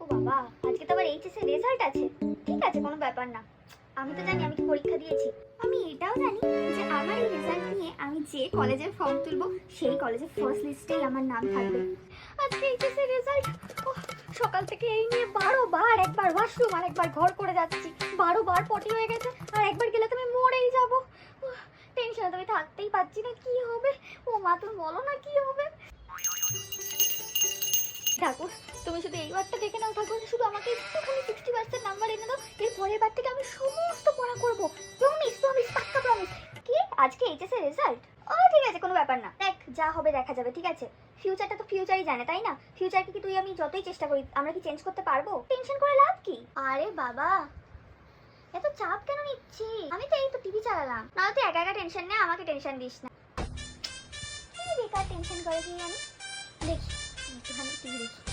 ও বাবা, আজকে তো আবার এইচএস এর রেজাল্ট আছে। ঠিক আছে, কোনো ব্যাপার না। আমি তো জানি আমি তো পরীক্ষা দিয়েছি। আমি এটাও জানি যে আমার এই রেজাল্ট নিয়ে আমি যে কলেজের ফর্ম তুলবো সেই কলেজের ফার্স্ট লিস্টেই আমার নাম থাকবে। আজকে এইচএস এর রেজাল্ট। সকাল থেকে এই নিয়ে 12 বার, একবার ওয়াশরুম আর একবার ঘর করে যাচ্ছি। 12 বার পটি হয়ে গেছে, আর একবার গেলে তো আমি মরেই যাবো। টেনশনে তো আমি থাকতেই পারছি না, কি হবে। ও মা, তুমি বলো না কি হবে। ঠাকুর, তুমি শুধু এই বারটা দেখে নাও ঠাকুর, শুধু আমাকে একটুখানি 60% নাম্বার এনে দাও। এর পরের বার থেকে আমি সমস্ত পড়া করবো। প্রমিস, প্রমিস, পাক্কা প্রমিস। কি আজকে এইচএস এর রেজাল্ট? ও ঠিক আছে, কোনো ব্যাপার না। দেখ, যা হবে দেখা যাবে, ঠিক আছে। ফিউচারটা তো ফিউচারই জানে, তাই না? ফিউচারকে কি তুই আমি যতই চেষ্টা করি আমরা কি চেঞ্জ করতে পারবো? টেনশন করে লাভ কি? আরে বাবা, এত চাপ কেন নিচ্ছি? আমি তো এই তো টিভি চালালাম। না তুই একা একা টেনশন নে, আমাকে টেনশন দিস না। কি বেকার টেনশন করে কি আমি দেখি, একটুখানি টিভি দেখি।